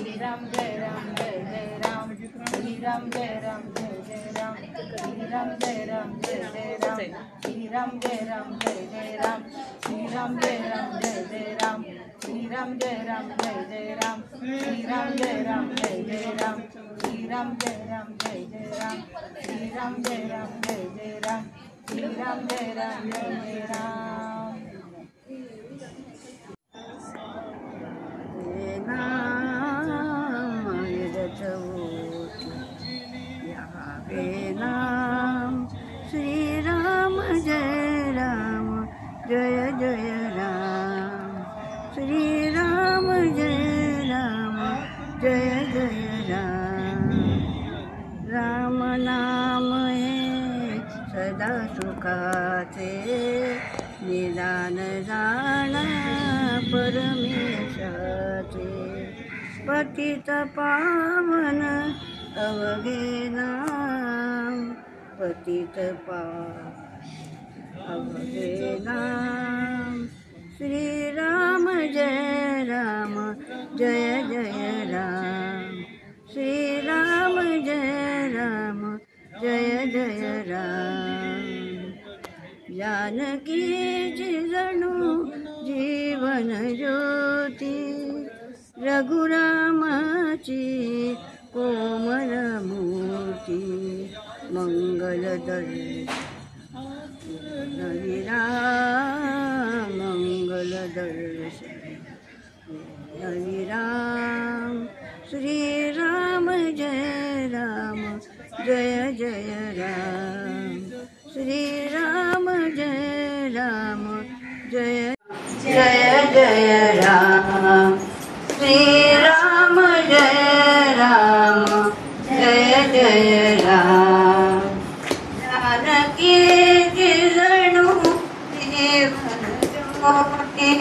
राम जय राम जय जय राम श्री राम जय राम जय जय राम श्री राम जय राम जय जय राम श्री राम जय राम जय जय राम श्री राम जय राम जय जय राम श्री राम जय राम जय जय राम श्री राम जय राम जय जय राम श्री राम जय राम जय जय राम श्री राम जय राम जय जय राम श्री राम जय राम जय जय राम नाम श्री राम जय राम जय जय राम श्री राम जय राम जय जय राम राम नाम है सदा सुखाचे निदान जाणा परमेशाचे पतित पावन अवघे नाम पतित अवघे नाम श्री राम जय राम जय जय राम श्री राम जय राम जय जय राम जानकी जी जणू जीवन ज्योती रघुरामाची कोमल मूर्ती मंगल दर्शन राम मंगल दर्शन राम श्री राम जय राम जय जय राम श्री राम जय राम जय जय जय राम श्री राम जय राम जय जय राम जानकी जी जणू जीवन ज्योती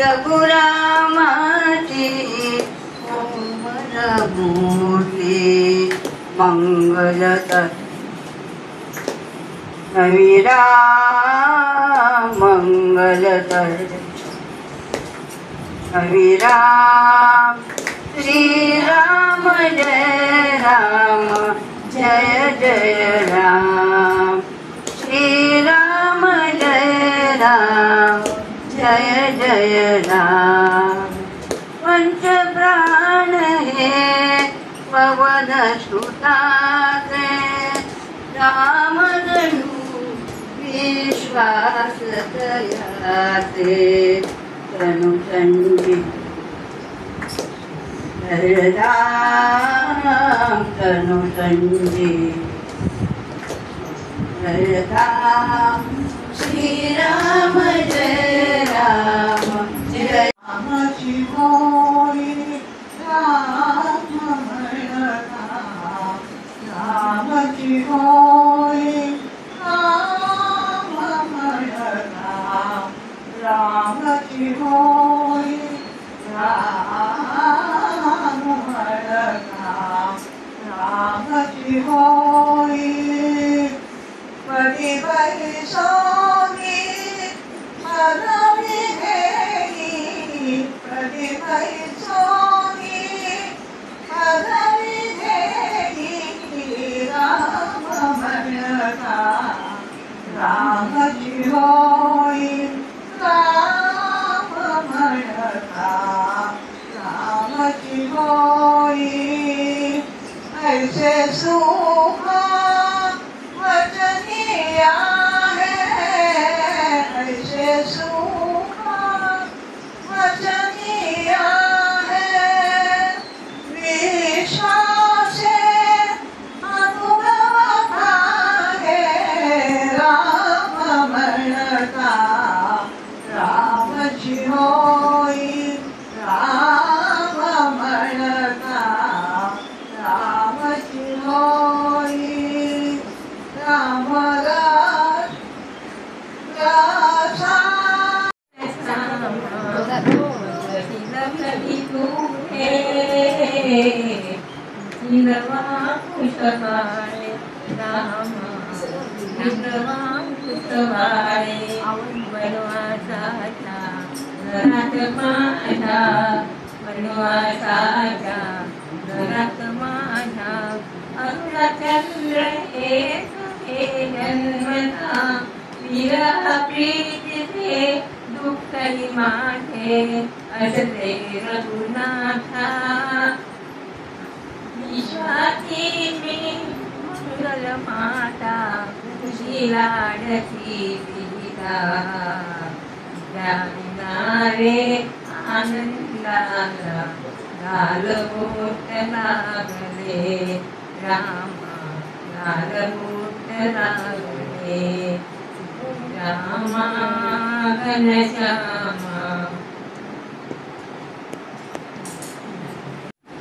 रघुरामाची कोमल मूर्ती मंगल राम मंगल राम श्री राम जय राम जय जय राम श्री राम जय राम जय जय राम पंच प्राण हे पवन सुताचे राम जणू विश्वास दयाचे तनु संजी राम तनु संजी राम श्री राम जय राम जय राम शिवोई राम राम शिवोई राम शिवोई राम शिवोई परिवै सोनी हरवि घेई परिवै सोनी हरवि घेई राम मनता राम शिवोई राम मनता राम शिवोई ऐसे सुख वचनिया है ऐसे सुख वचनिया है विश्वास अनुभव है राम मनता राम शिवोई राम मनता राम शिवोई राम वनवासाच्या घरात माझ्या चंद्र एक हे जन्मता विरह प्रीतीचे दुःखही माझे असते रघुनाथा विश्वाची मी मंगल माता तुझी लाडकी पिता जाणारे आनंदाला गालबोट लागले रामा गालबोट लागले रामा घनश्यामा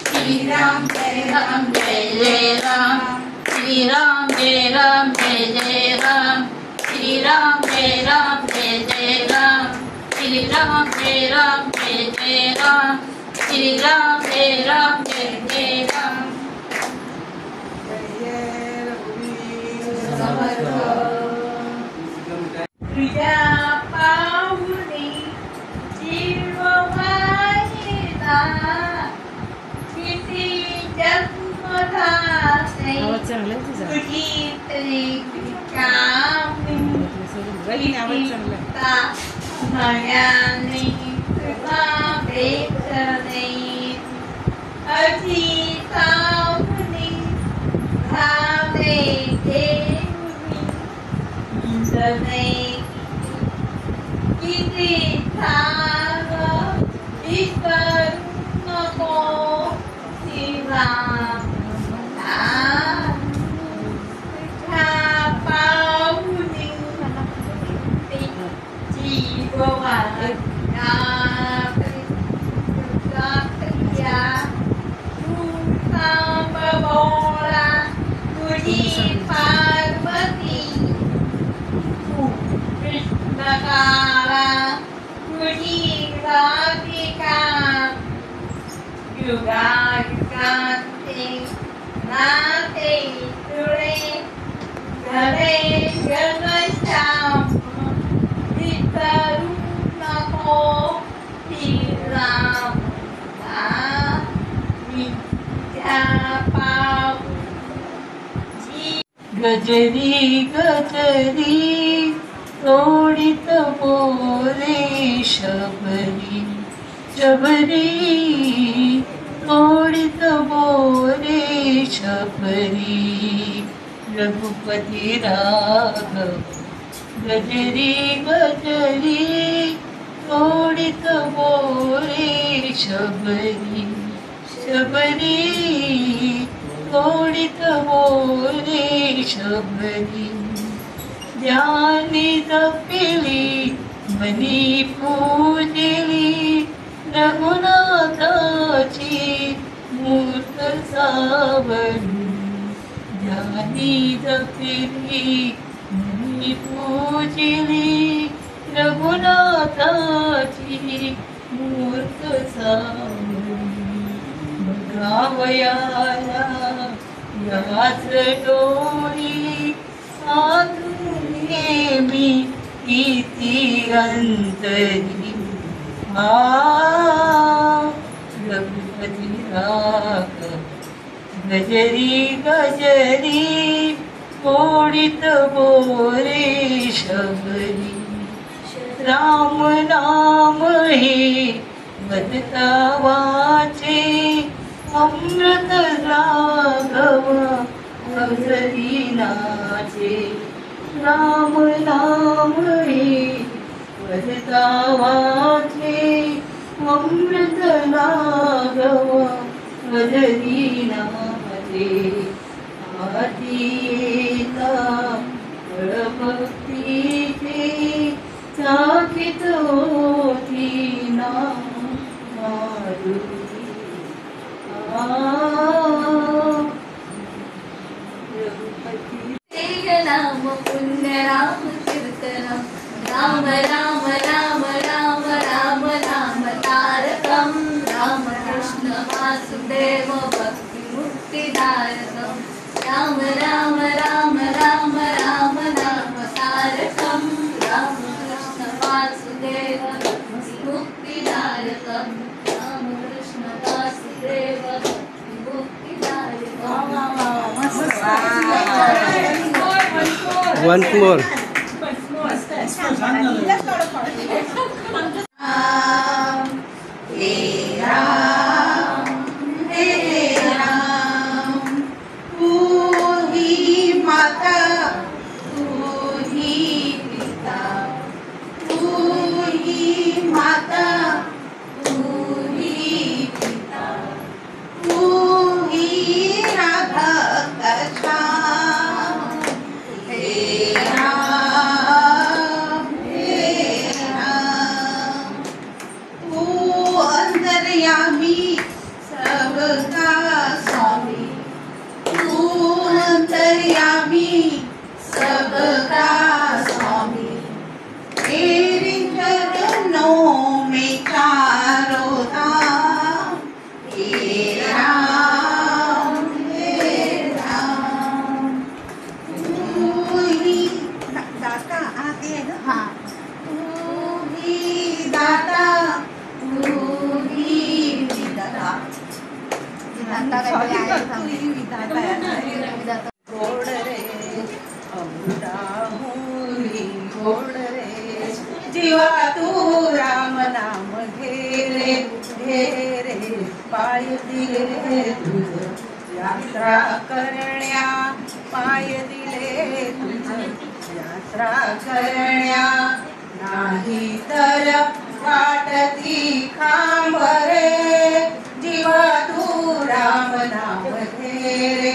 श्री राम जय राम जय जय राम श्री राम जय राम जय जय राम श्री राम जय राम जय जय राम श्री राम जय राम जय जय राम श्री राम जय राम जय जय राम तुझ्या पाहुणी जीव वाहिला किती जन्मला तुझी तरी भयाने तुझा भेटणे अशी सावनी भावे देवी किती ठाव विसरू नको शिवा तुझ्या पाहुणी जीव वाहिला तुझा प्रिया तू सांभाळा तुझी पार्वती कृष्णकाला तुझी राधिका युगायुगांते नाते तुळे घरे घनश्याम विसरू नको श्रीराम विद्या पाहुजी गजरी गजरी तोडित बोले शबरी शबरी तोडित बोले शबरी रघुपती राघव गजरी गजरी तोडित बोले शबरी शबरी तोडित बोले शबरी ध्यानी जपिली मनी पूजिली रघुनाथाची मूर्त सावली ध्यानी जपिली मनी पूजिली रघुनाथाची मूर्त सावली गावयाला याच डोळी नेमी किती अंतरी रघुपती राघव गजरी गजरी तोडित बोले शबरी राम नाम हे वदता वाचे अमृत राघव अवसरी नाचे राम नाम हे वदता वाचे अमृत राघव अवसरी नाचे आतीता भक्तीचे साखित होती ना मारुती राम पुण्य राम कीर्तनम राम राम राम राम राम राम तारकम राम कृष्ण वासुदेव भक्ति मुक्तिदायकम राम राम राम राम राम राम तारकम राम कृष्ण वासुदेव भक्ति मुक्तिदायकम राम कृष्ण Once more. सबका स्वामी तेरे चरणों में चारों धाम हे राम तू ही दाता आते हैं ना हाँ तू ही दाता तू ही विधाता तू ही विधाता गोड रे अमृताहुरी गोड रे जीवा तू राम नाम घेरे घेरे पाय दिले तुझ यात्रा करण्या पाय दिले तुझ यात्रा करण्या नाही तर वाटती खांब रे जीवा तू राम नाम घेरे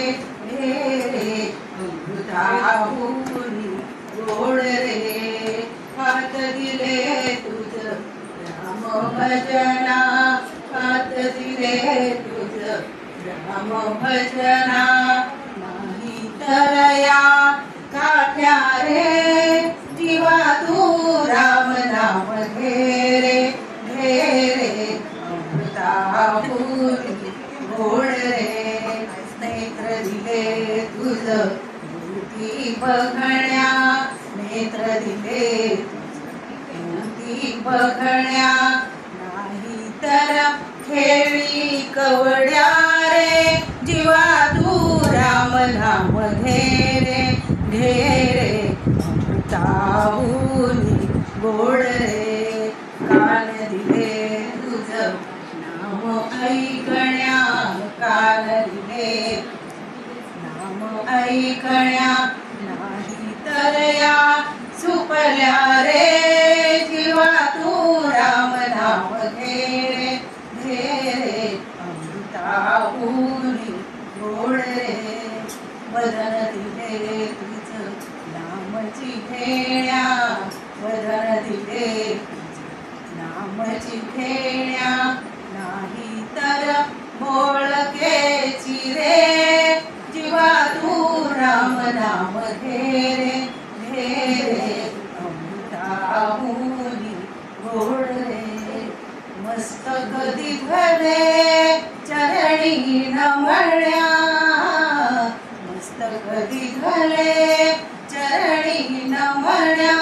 घेरे अमृताहुरी गोड रे हात दिले तुझ राम भजना हात दिले तुझ राम भजना नाही तर या काठ्या रे जीवा तू राम नाम घेरे घेरे अमृताहुरी गोड रे नेत्र दिले तुझ मूर्ती बघण्या नेत्र दिले मूर्ती बघण्या नाही तर खेळी कवड्या रे जीवा तू राम नाम घेरे घेरे अमृताहुरी गोड रे कान दिले तुझ नाम ऐकण्या कान दिले नाम ऐकण्या नाही तर या सुपल्या रे जीवा तू राम नाम घेरे घेरे अमृताहुरी गोड रे वदन दिले तुझ नामची खेळ्या वदन दिले नामची खेळ्या नाही तर बोळकेची रे जीवा तू राम नाम घेरे घेरे अमृताहुरी गोड रे मस्तक दिघले चरणी नमण्या मस्तक दिघले चरणी नमण्या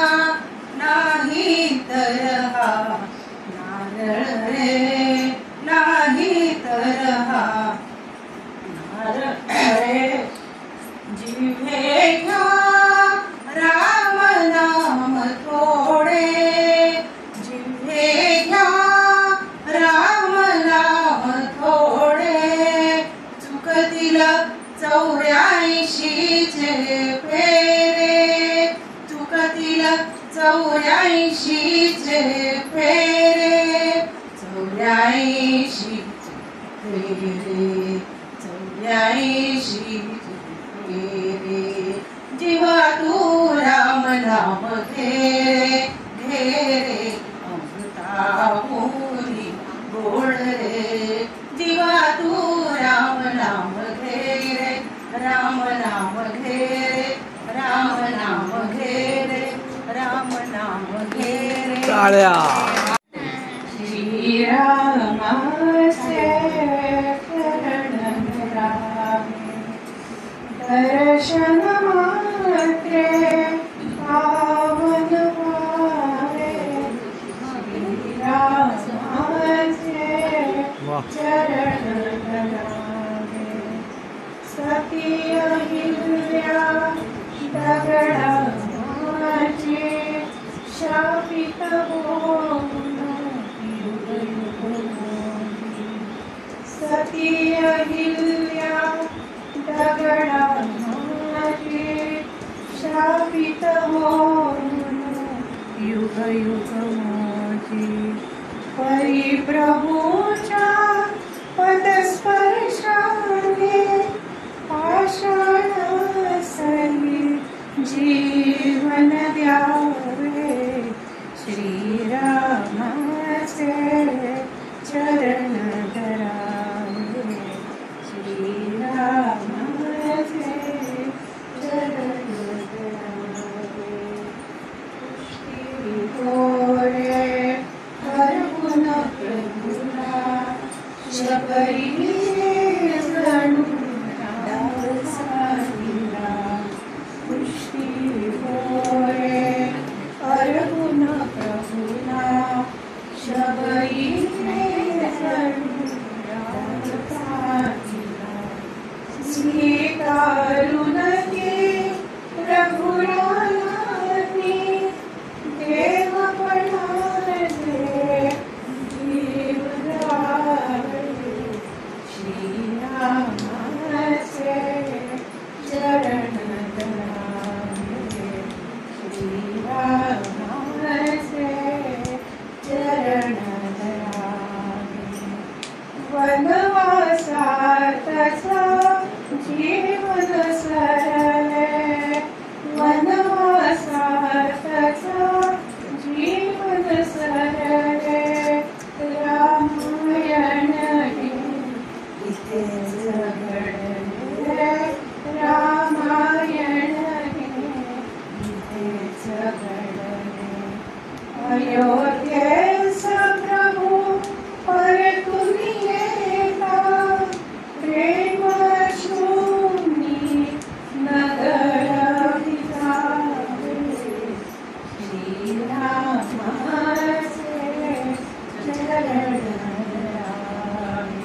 नाही तर हा नारळ रे नाही तर हा नारळ रे जिव्हे घ्या राम नाम थोडे जिव्हे घ्या राम नाम थोडे चुकतील 84 चे फेरे चुकतील 84 चे फेरे 84 फेरे 84 फेरे जीवा तू राम नाम घेरे घेरे अमृताहुरी गोड रे जीवा तू राम नाम घेरे राम नाम घेरे राम नाम घेरे राम नाम घेरे टाळ्या श्री रामाचे चरण रामे दर्शन मात्रे पावन पावे श्री रामाचे चरण रामे सती अहिल्या दगडा शापित होऊन युग युग मोठी सती अहिल्या दगडाची शापित होऊन युग युग मोठी परिप्रभूच्या पदस्पर्शाने पाषाण सही जीवन द्यावे श्रीरामाचे चरण धरावे श्रीरामाचे चरण धरावे गोरे हरगुण प्रभुना शबरी जणू दासाईला पुष्टी गोरे हरगुण प्रभुना शबरी जणू दासाईला स्वीकारून ते रघुरायाने देवपणाचे जीव द्यावे श्रीरामाचे चरण धरावे श्रीरामाचे चरण धरावे वनवासातचा जीवन सरले वनवासातचा जीवन सरले रामायण इथे घडले रामायण इथेच घडले अयोध्येचा प्रभू परतुनी येता प्रेम शून्य नगर विसावे श्रीरामाचे चरण धरावे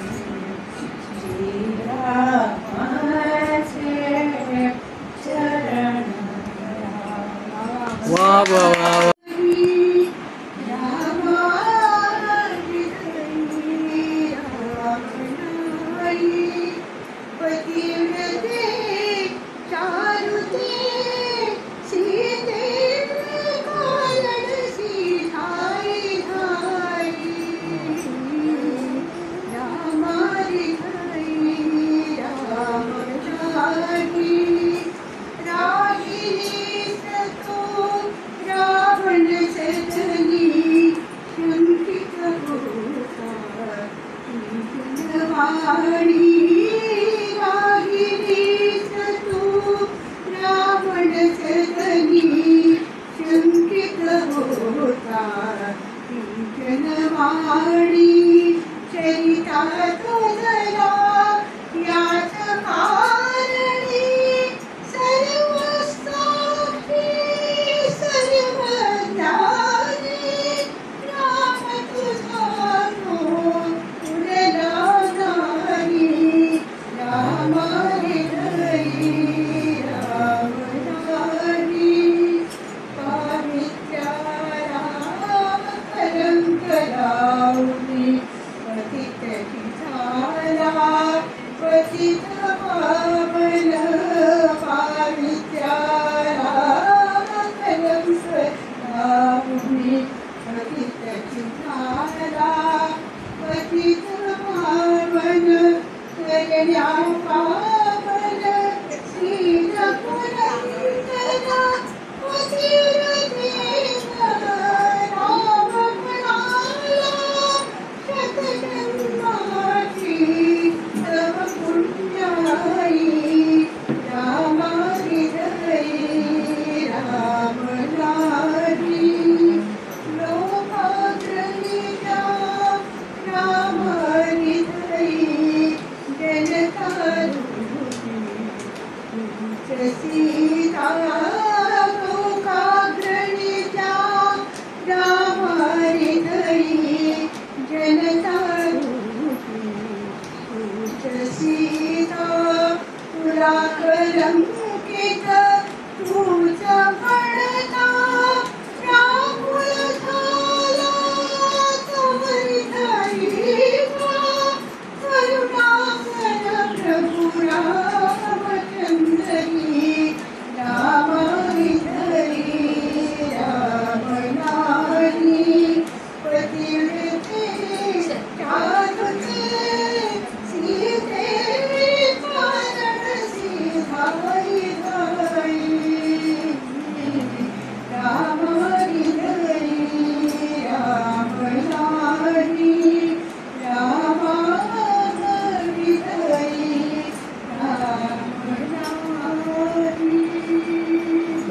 श्रीरामाचे चरण धरावे वाह वाह वाह तुझ म्हणता राम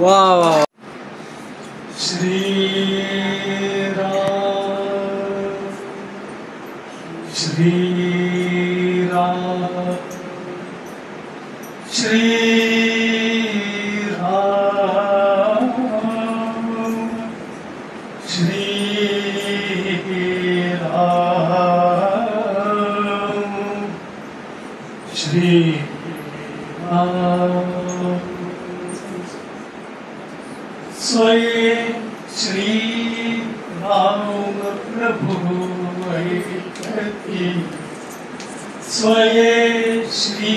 वा वा. श्रीराम श्रीराम श्रीराम श्रीराम श्रीराम. स्वये श्री राम प्रभु ऐकती, स्वये श्री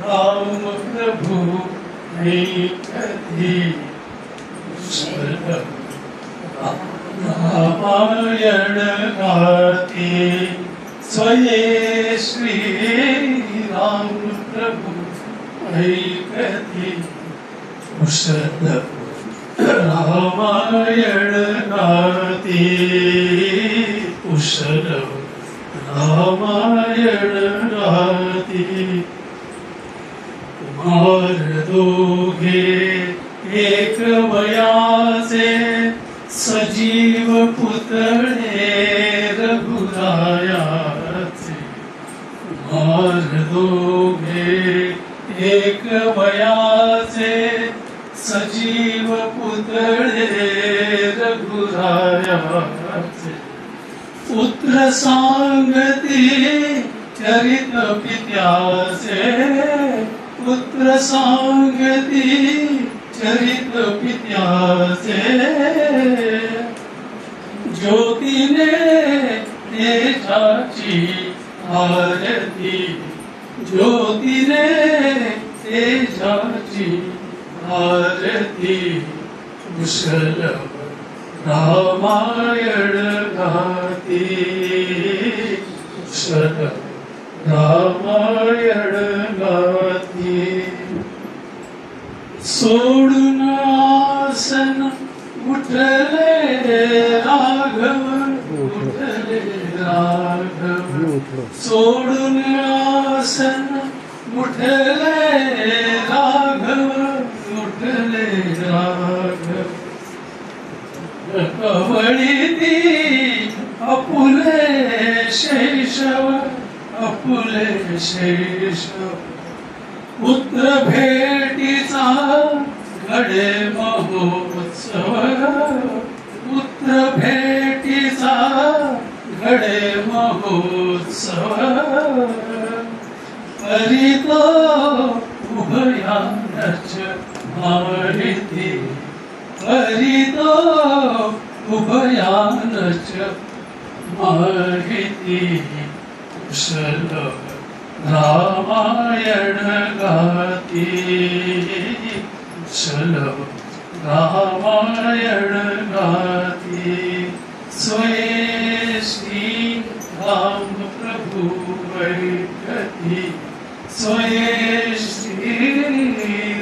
राम प्रभु ऐकती. रामायण गाती, स्वये श्री राम प्रभु ऐकती. कुशल रामायण गाती, कुशल रामायण गाती. कुमार दोघे एक वयाचे, सजीव पुतळे रघुरायाचे. कुमार दोघे एक वयाचे, सजीव पुतळे रघुरायाचे. पुत्र सांगती चरित पित्याचे, पुत्र सांगती चरित पित्याचे. ज्योतीने तेजाची आरती, ज्योतीने तेजाची आरती. कुशल रामायण गाती, कुशल रामायण गाती. सोडून आसन उठले राघव, उठले राघव. सोडून आसन उठले राघव, उठले राघव. कवळीती अपुले शैशव, अपुले शैशव. पुत्र भेटीचा घडे महोत्सव, पुत्र भेटीचा घडे महोत्सव. करीतो उभयानच मारिती, करीतो उभयानच मारिती. कुशल रामायण गाती, कुशल रामायण गाती. स्वये श्री राम प्रभु ऐकती, स्वये श्री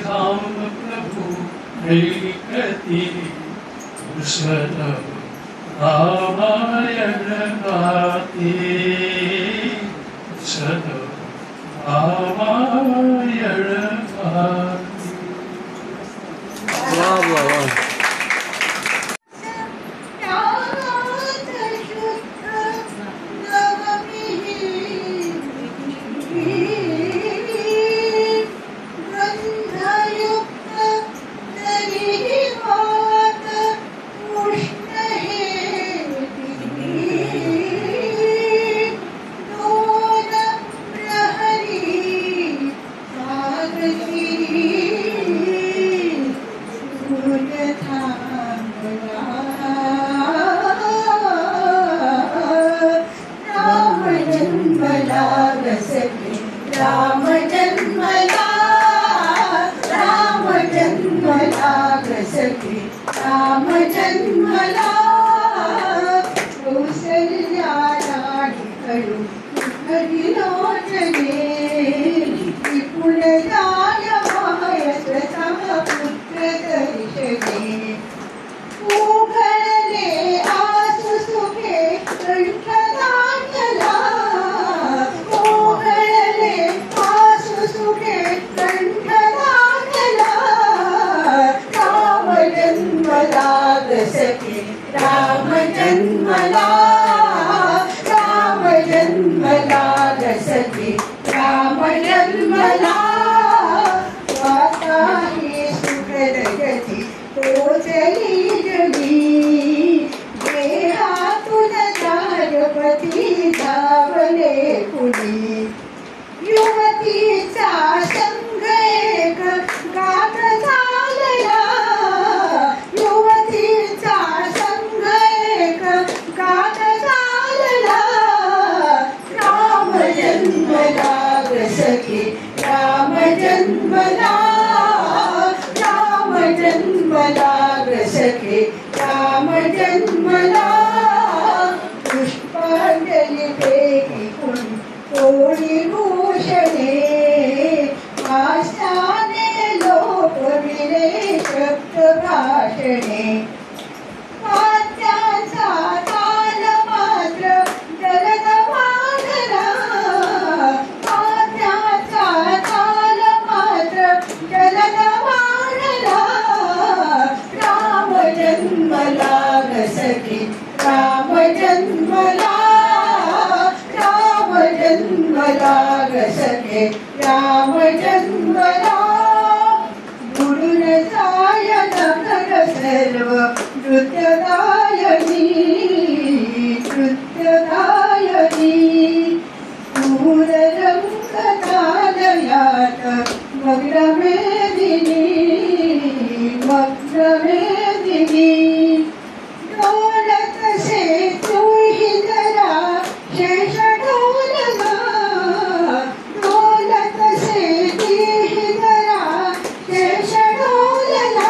राम प्रभु ऐकती. कुशल रामायण गाती, कुशल रामायण गाती. वा वा वा. राम जन्मला, राम जन्मला सखी, राम जन्मला. कौसल्या लाडकडू घरी लोटले, विपुलदाय मायसचा पुत्र दर्शने. उघडले आसु सुखे कंठदाटला, उघडले आसु सुखे कंठदाटला. जन्मला पुष्पांजली फेकून कोणी भूषणे आशाने लोक विले शब्द भाषणे वाद्यांचा ताल मात्र जलद वाढला वाद्यांचा ताल मात्र जलद वाढला राम जन्मला ग सखी राम जन्मला राम जन्मला ग सखे राम जन्मला बुडून जाय नगर सर्व नृत्यगायनी नृत्यगायनी दूर रंग तालयात मग्न मेदिनी मग्न मेदिनी डोलत से तू ही जरा शेष डोलना डोलत से ती ही जरा शेष डोलना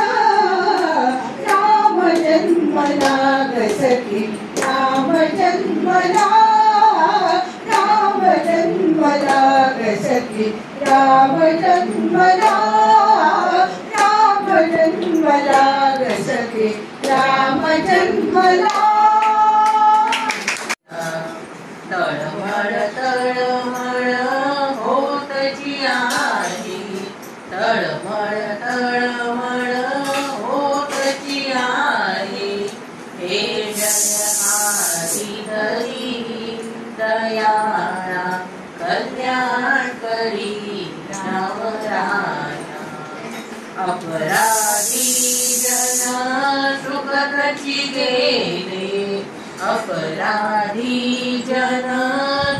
राम जन्मला ग सखी राम जन्मला राम जन्मला ग सखी राम जन्मला राम जन्मला ग सखी राम जन्मला तळमळ तळमळ होतची आई तळमळ तळमळ होतची आई हे जय आरी धरी दयाळा कल्याण करी रामराया अपराधी जन सुखदची गेले अपराधी जन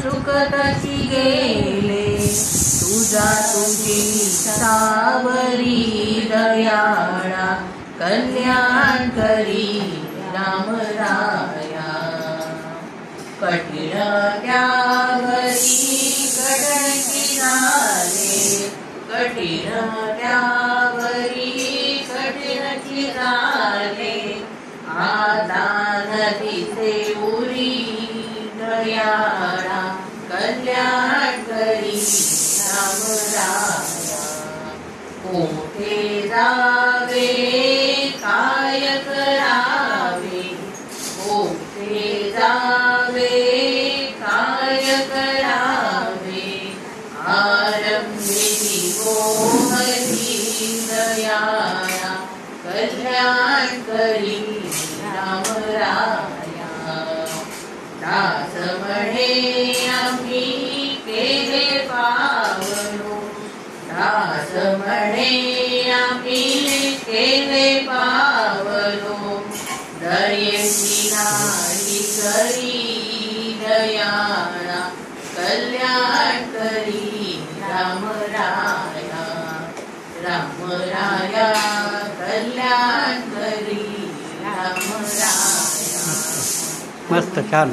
चुकतची गेले तुझा तुझी सावरी दयाळा कल्याण करी रामराया कठीण त्यावरी कडकी झाले कठीण त्यावरी कठीणची झाले आता नदीचे उरी दयाळा कल्याण करी रामराया कोठे जावे काय करावे कोठे जावे काय करावे आरंभेली मोहरी दयाळा कल्याण करी रामराया दास म्हणे आम्ही केले पावलो दास म्हणे आम्ही केले पावलो दयेची नाडी करी दयाळा कल्याण करी रामराया रामराया कल्याण करी रामराया मस्त छान